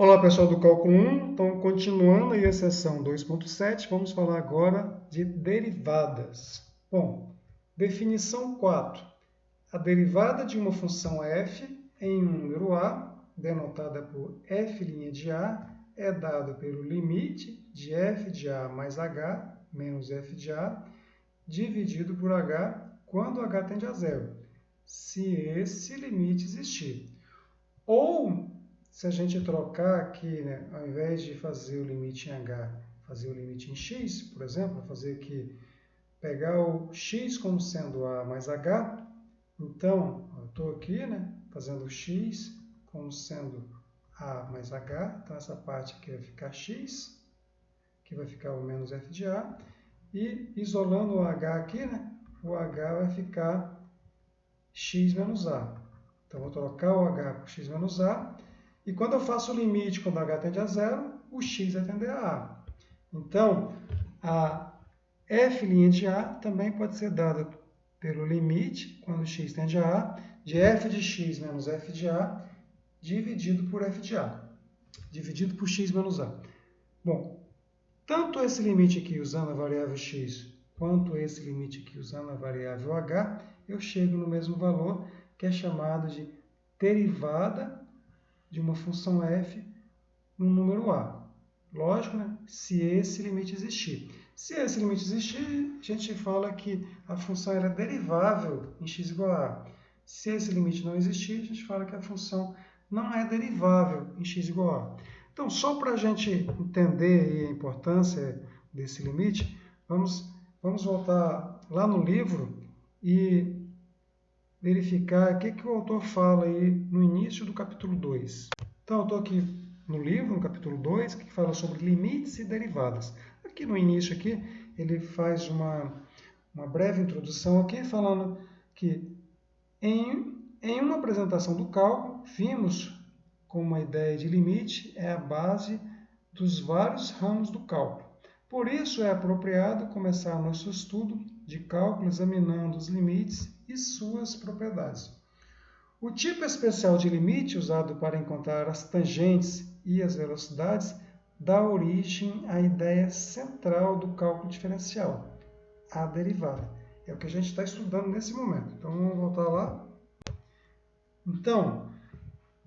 Olá, pessoal do Cálculo 1. Então, continuando aí a seção 2.7, vamos falar agora de derivadas. Bom, definição 4. A derivada de uma função f em um número a, denotada por f' de a, é dado pelo limite de f de a mais h menos f de a, dividido por h quando h tende a zero, se esse limite existir. Ou, se a gente trocar aqui, né, ao invés de fazer o limite em h, fazer o limite em x, por exemplo, fazer aqui, pegar o x como sendo a mais h, então, eu estou aqui, né, fazendo o x como sendo a mais h, então essa parte aqui vai ficar x, que vai ficar o menos f de a, e isolando o h aqui, né, o h vai ficar x menos a. Então, vou trocar o h por x menos a, e quando eu faço o limite quando h tende a zero, o x vai tender a a. Então, a f' de a também pode ser dada pelo limite, quando x tende a a, de f de x menos f de a, dividido por f de a, dividido por x menos a. Bom, tanto esse limite aqui usando a variável x, quanto esse limite aqui usando a variável h, eu chego no mesmo valor, que é chamado de derivada de uma função f no número a. Lógico, né? Se esse limite existir. Se esse limite existir, a gente fala que a função é derivável em x igual a a. Se esse limite não existir, a gente fala que a função não é derivável em x igual a a. Então, só para a gente entender a importância desse limite, vamos voltar lá no livro e verificar o que o autor fala aí no início do capítulo 2. Então, eu estou aqui no livro, no capítulo 2, que fala sobre limites e derivadas. Aqui no início, aqui, ele faz uma breve introdução aqui, falando que em uma apresentação do cálculo, vimos como a ideia de limite é a base dos vários ramos do cálculo. Por isso, é apropriado começar nosso estudo de cálculo examinando os limites e suas propriedades. O tipo especial de limite usado para encontrar as tangentes e as velocidades dá origem à ideia central do cálculo diferencial, a derivada. É o que a gente está estudando nesse momento. Então, vamos voltar lá. Então,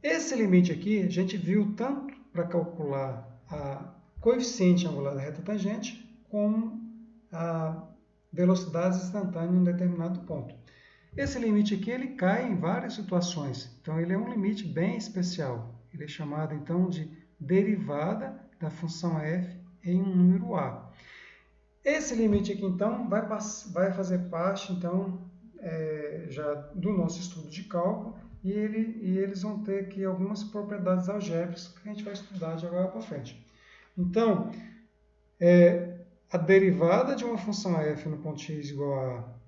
esse limite aqui, a gente viu tanto para calcular a coeficiente angular da reta tangente, como a velocidade instantânea em um determinado ponto. Esse limite aqui, ele cai em várias situações. Então, ele é um limite bem especial. Ele é chamado, então, de derivada da função f em um número a. Esse limite aqui, então, vai fazer parte, então, já do nosso estudo de cálculo, e eles vão ter aqui algumas propriedades algébricas que a gente vai estudar de agora para frente. Então, a derivada de uma função f no ponto x igual a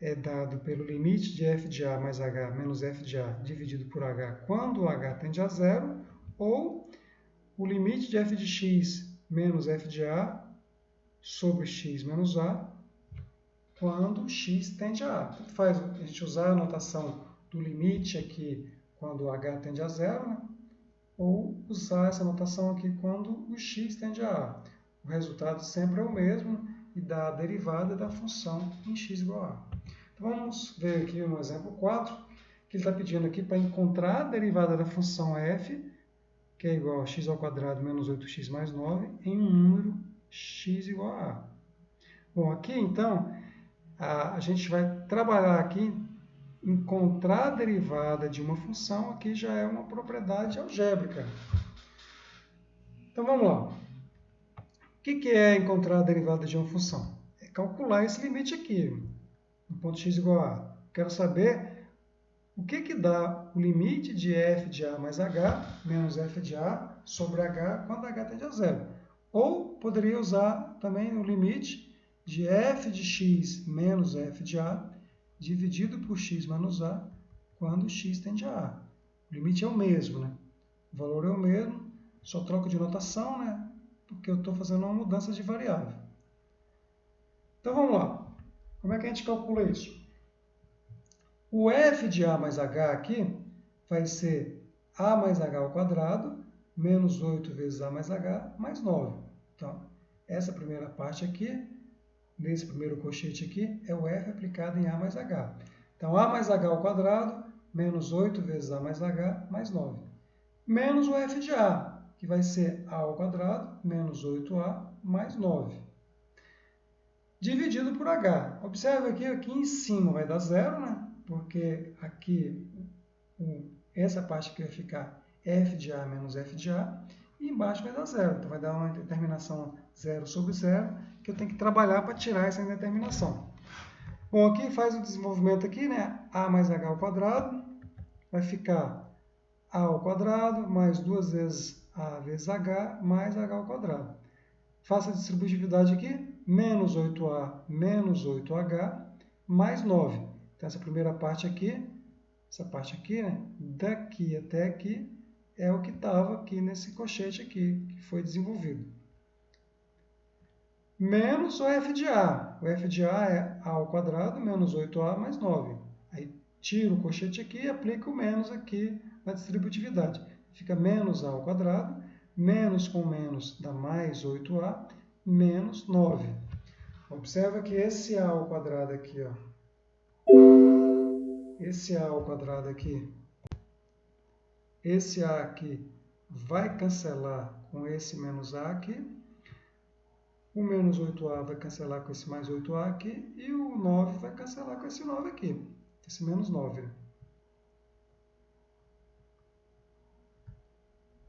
é dado pelo limite de f de a mais h menos f de a dividido por h quando h tende a zero, ou o limite de f de x menos f de a sobre x menos a quando x tende a a. Tanto faz a gente usar a notação do limite aqui quando h tende a zero, né? Ou usar essa notação aqui quando o x tende a a. O resultado sempre é o mesmo e dá a derivada da função em x igual a a. Então, vamos ver aqui no exemplo 4, que ele está pedindo aqui para encontrar a derivada da função f, que é igual a x ao quadrado menos 8x mais 9, em um número x igual a a. Bom, aqui então, a gente vai trabalhar aqui, encontrar a derivada de uma função, aqui já é uma propriedade algébrica. Então, vamos lá. O que é encontrar a derivada de uma função? É calcular esse limite aqui, no ponto x igual a a. Quero saber o que dá o limite de f de a mais h menos f de a sobre h quando h tende a zero. Ou poderia usar também o limite de f de x menos f de a dividido por x menos a quando x tende a a. O limite é o mesmo, né? O valor é o mesmo, só troco de notação, né? Porque eu estou fazendo uma mudança de variável. Então, vamos lá. Como é que a gente calcula isso? O f de a mais h aqui vai ser a mais h ao quadrado menos 8 vezes A mais H, mais 9. Então, essa primeira parte aqui, nesse primeiro colchete aqui, é o F aplicado em A mais H. Então, A mais H ao quadrado, menos 8 vezes A mais H, mais 9. Menos o F de A, que vai ser A ao quadrado, menos 8A, mais 9. Dividido por H. Observe aqui em cima vai dar zero, né? Porque aqui, essa parte aqui vai ficar F de A menos F de A, e embaixo vai dar zero. Então, vai dar uma indeterminação 0 sobre 0, que eu tenho que trabalhar para tirar essa indeterminação. Bom, aqui faz o desenvolvimento aqui, né? A mais H ao quadrado, vai ficar A ao quadrado, mais 2 vezes A vezes H, mais H ao quadrado. Faça a distributividade aqui, menos 8A menos 8H, mais 9. Então, essa primeira parte aqui, né, daqui até aqui, é o que estava aqui nesse colchete aqui, que foi desenvolvido. Menos o F de A. O F de A é A ao quadrado menos 8A mais 9. Aí, tiro o colchete aqui e aplico o menos aqui na distributividade. Fica menos A ao quadrado, menos com menos dá mais 8A, menos 9. Observa que esse A ao quadrado aqui, ó, esse A ao quadrado aqui, esse A aqui vai cancelar com esse menos A aqui, o menos 8A vai cancelar com esse mais 8A aqui, e o 9 vai cancelar com esse 9 aqui, esse menos 9.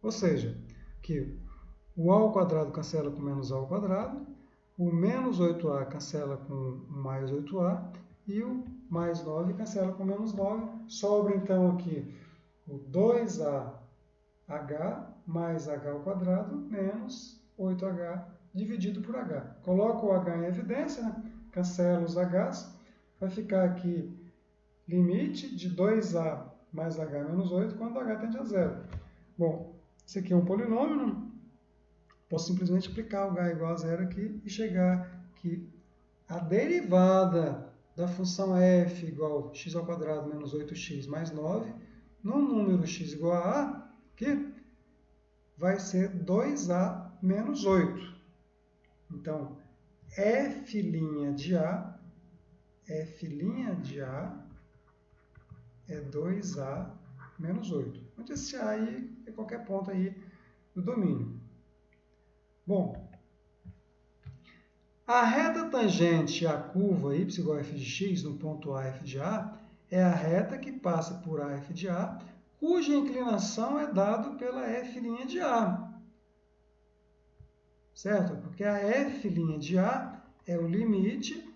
Ou seja, que o A ao quadrado cancela com menos A ao quadrado, o menos 8A cancela com mais 8A, e o mais 9 cancela com menos 9. Sobra, então, aqui o 2AH mais H ao quadrado menos 8H dividido por H. Coloco o H em evidência, né? Cancelo os H's, vai ficar aqui limite de 2A mais H menos 8 quando H tende a zero. Bom, esse aqui é um polinômio, né? Posso simplesmente aplicar o H igual a zero aqui e chegar que a derivada da função f igual a x ao quadrado menos 8x mais 9, no número x igual a A, que vai ser 2A menos 8. Então, f' de A é 2A menos 8. Onde esse A aí é qualquer ponto aí do domínio. Bom, a reta tangente à curva y igual a f de x no ponto A, f de A, é a reta que passa por A, f de A, cuja inclinação é dada pela f' de A. Certo? Porque a f' de A é o limite,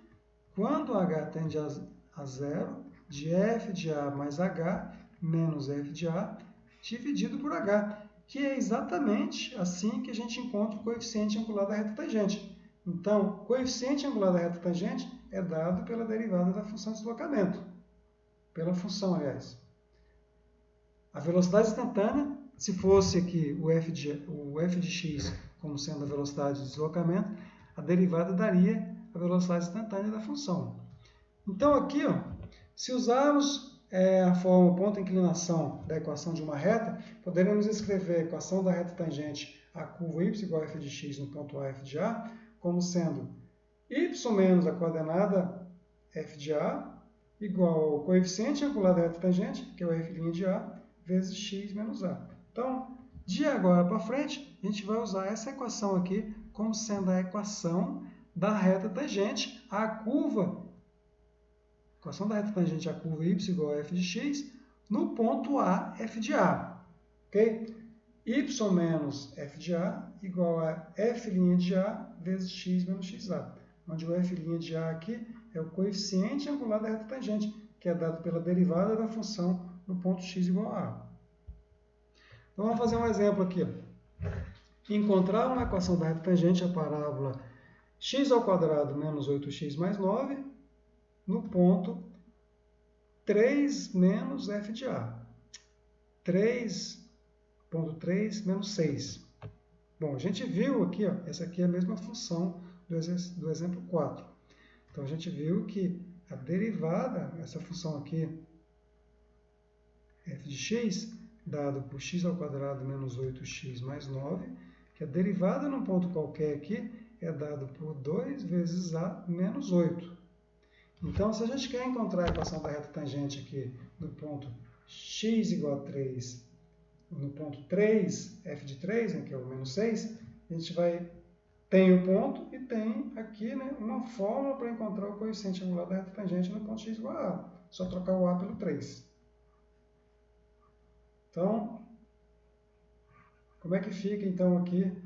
quando h tende a zero, de f de A mais h menos f de A dividido por h, que é exatamente assim que a gente encontra o coeficiente angular da reta tangente. Então, o coeficiente angular da reta tangente é dado pela derivada da função de deslocamento. Pela função, aliás. A velocidade instantânea, se fosse aqui o f de x como sendo a velocidade de deslocamento, a derivada daria a velocidade instantânea da função. Então, aqui, ó, se usarmos a forma ponto-inclinação da equação de uma reta, poderemos escrever a equação da reta tangente à curva y igual a f de x no ponto A, f de A, como sendo y menos a coordenada f de A igual ao coeficiente angular da reta tangente, que é o f' de A, vezes x menos A. Então, de agora para frente, a gente vai usar essa equação aqui como sendo a equação da reta tangente à curva, equação da reta tangente à curva y igual a f de x no ponto A, f de A. Ok? Y menos f de A igual a f' de A vezes x menos xa, onde o f' de A aqui é o coeficiente angular da reta tangente, que é dado pela derivada da função no ponto x igual a A. Então, vamos fazer um exemplo aqui. Encontrar uma equação da reta tangente à parábola x ao quadrado menos 8x mais 9 no ponto 3 menos f de A. 3.3 menos 6. Bom, a gente viu aqui, ó, essa aqui é a mesma função do exemplo 4. Então, a gente viu que a derivada, essa função aqui, f de x, dado por x ao quadrado menos 8x mais 9, que a derivada num ponto qualquer aqui é dado por 2 vezes a menos 8. Então, se a gente quer encontrar a equação da reta tangente aqui no ponto x igual a 3, no ponto 3, f de 3, né, que é o menos 6, a gente tem o ponto e tem aqui, né, uma fórmula para encontrar o coeficiente angular da reta tangente no ponto x igual a a. Só trocar o a pelo 3. Então, como é que fica então aqui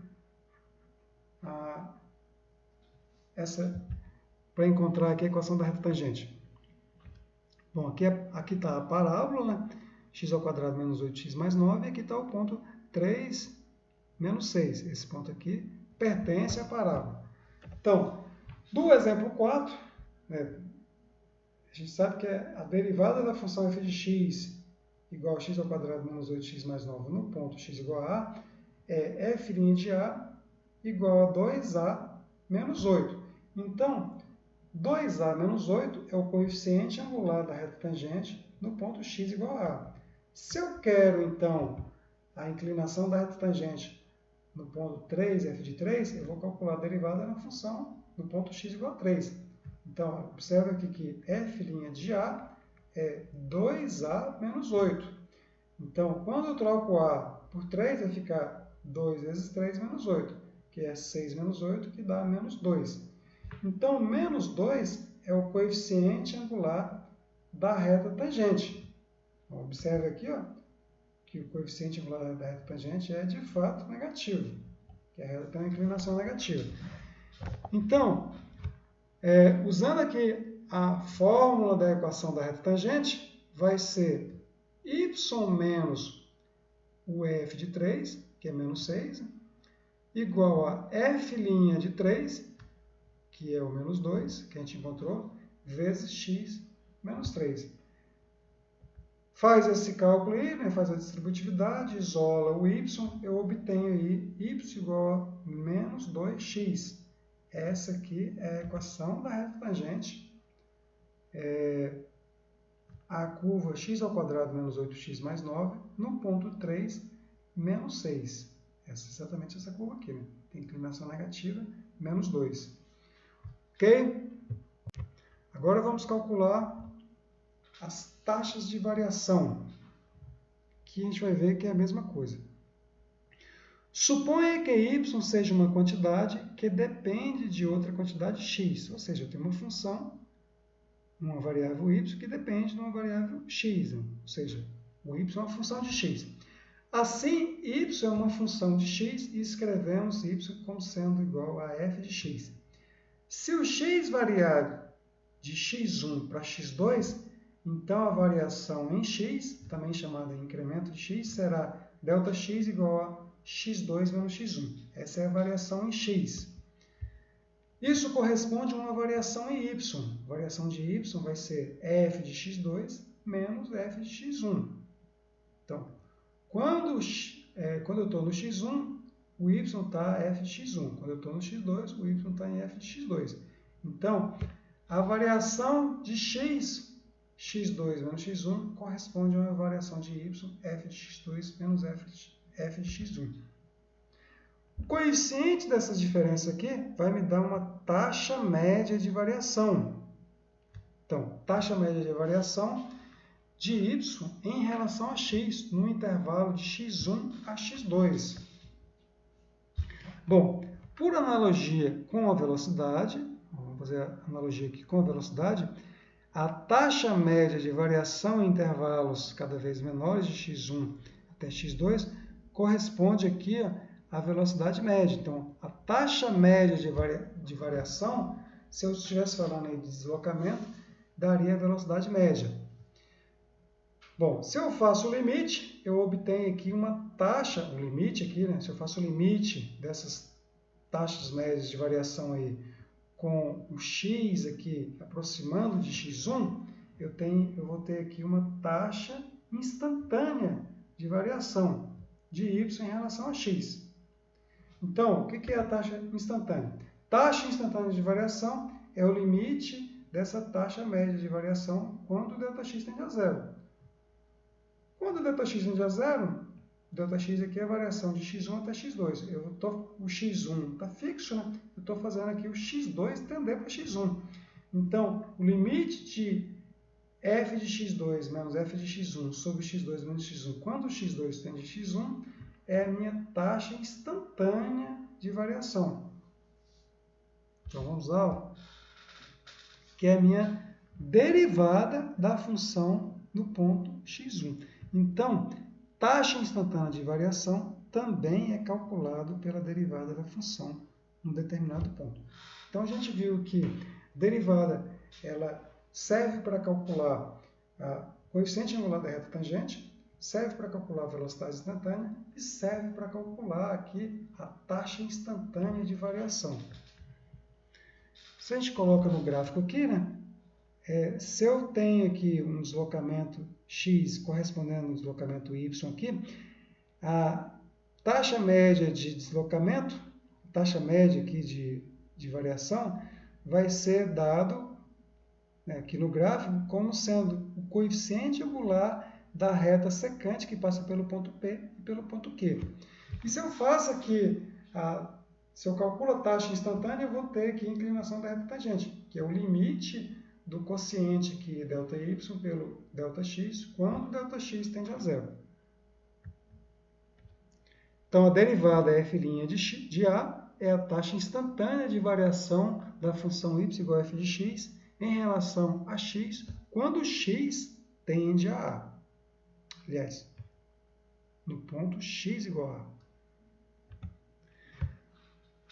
para encontrar aqui a equação da reta tangente? Bom, aqui está a parábola, né? X ao quadrado menos 8x mais 9, e aqui está o ponto 3 menos 6. Esse ponto aqui pertence à parábola. Então, do exemplo 4, né, a gente sabe que a derivada da função f de x igual a x ao quadrado menos 8x mais 9 no ponto x igual a a é f' de a igual a 2a menos 8. Então, 2a menos 8 é o coeficiente angular da reta tangente no ponto x igual a a. Se eu quero, então, a inclinação da reta tangente no ponto 3, f de 3, eu vou calcular a derivada na função no ponto x igual a 3. Então, observe aqui que f' de a é 2a menos 8. Então, quando eu troco a por 3, vai ficar 2 vezes 3 menos 8, que é 6 menos 8, que dá menos 2. Então, menos 2 é o coeficiente angular da reta tangente. Então, observe aqui, ó, que o coeficiente angular da reta tangente é de fato negativo, que a reta tem uma inclinação negativa. Então, usando aqui a fórmula da equação da reta tangente, vai ser y menos o f de 3, que é menos 6, igual a f' de 3, que é o menos 2, que a gente encontrou, vezes x menos 3. Faz esse cálculo aí, né, faz a distributividade, isola o y, eu obtenho aí y igual a menos 2x. Essa aqui é a equação da reta tangente. A curva x ao quadrado menos 8x mais 9, no ponto 3, menos 6. Essa é exatamente essa curva aqui, né? Tem inclinação negativa, menos 2. Ok? Agora vamos calcular as taxas de variação, que a gente vai ver que é a mesma coisa. Suponha que y seja uma quantidade que depende de outra quantidade x, ou seja, eu tenho uma função, uma variável y, que depende de uma variável x, ou seja, o y é uma função de x. Assim, y é uma função de x e escrevemos y como sendo igual a f de x. Se o x variar de x1 para x2, então a variação em x, também chamada de incremento de x, será ΔX igual a x2 menos x1. Essa é a variação em x. Isso corresponde a uma variação em y. A variação de y vai ser f de x2 menos f de x1. Então, quando eu estou no x1, o y está f de x1. Quando eu estou no x2, o y está em f de x2. Então, a variação de x, x2 menos x1, corresponde a uma variação de y, f de x2 menos f de x1. O coeficiente dessas diferenças aqui vai me dar uma taxa média de variação. Então, taxa média de variação de y em relação a x, no intervalo de x1 a x2. Bom, por analogia com a velocidade, vamos fazer a analogia aqui com a velocidade, a taxa média de variação em intervalos cada vez menores de x1 até x2 corresponde aqui à velocidade média. Então, a taxa média de variação, se eu estivesse falando aí de deslocamento, daria a velocidade média. Bom, se eu faço o limite, eu obtenho aqui uma taxa, o limite aqui, né? Se eu faço o limite dessas taxas médias de variação aí com o x aqui aproximando de x1, eu vou ter aqui uma taxa instantânea de variação de y em relação a x. Então, o que é a taxa instantânea? Taxa instantânea de variação é o limite dessa taxa média de variação quando o ΔX tende a zero. Quando o Δx tende a zero, Δx aqui é a variação de x1 até x2. O x1 está fixo, né? Eu estou fazendo aqui o x2 tender para x1. Então, o limite de f de x2 menos f de x1 sobre x2 menos x1, quando o x2 tende a x1, é a minha taxa instantânea de variação. Então, vamos lá, que é a minha derivada da função no ponto x1. Então, taxa instantânea de variação também é calculado pela derivada da função num determinado ponto. Então, a gente viu que derivada ela serve para calcular o coeficiente angular da reta tangente, serve para calcular a velocidade instantânea e serve para calcular aqui a taxa instantânea de variação. Se a gente coloca no gráfico aqui, né? Se eu tenho aqui um deslocamento x correspondendo ao deslocamento y aqui, a taxa média de deslocamento, taxa média aqui de variação, vai ser dado aqui no gráfico como sendo o coeficiente angular da reta secante que passa pelo ponto P e pelo ponto Q. E se eu faço aqui, se eu calculo a taxa instantânea, eu vou ter aqui a inclinação da reta tangente, que é o limite do quociente aqui ΔY pelo Δx, quando Δx tende a zero. Então, a derivada f' de A é a taxa instantânea de variação da função y igual a f de x em relação a x, quando x tende a A. Aliás, no ponto x igual a A.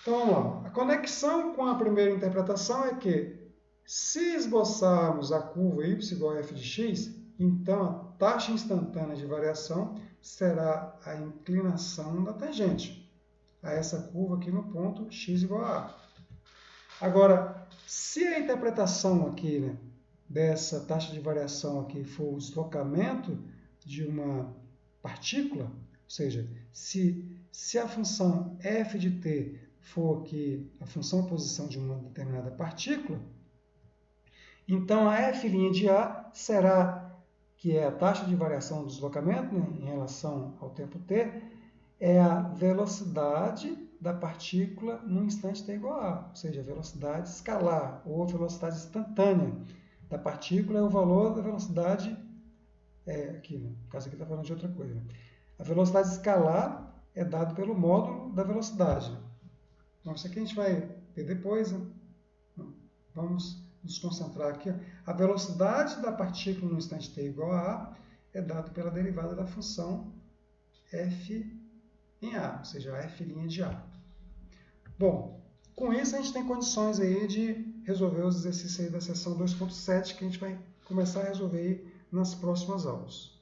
Então, vamos lá. A conexão com a primeira interpretação é que, se esboçarmos a curva y igual a f de x, então a taxa instantânea de variação será a inclinação da tangente a essa curva aqui no ponto x igual a A. Agora, se a interpretação aqui, né, dessa taxa de variação aqui for o deslocamento de uma partícula, ou seja, se a função f de t for aqui a função posição de uma determinada partícula, então, a f' de A será, que é a taxa de variação do deslocamento, né, em relação ao tempo t, é a velocidade da partícula no instante t igual a A, ou seja, a velocidade escalar, ou a velocidade instantânea da partícula é o valor da velocidade, aqui, no caso aqui está falando de outra coisa. A velocidade escalar é dado pelo módulo da velocidade. Então, isso aqui a gente vai ver depois, né? Vamos nos concentrar aqui. A velocidade da partícula no instante t igual a A é dado pela derivada da função f em A, ou seja, a f' de A. Bom, com isso a gente tem condições aí de resolver os exercícios aí da seção 2.7 que a gente vai começar a resolver aí nas próximas aulas.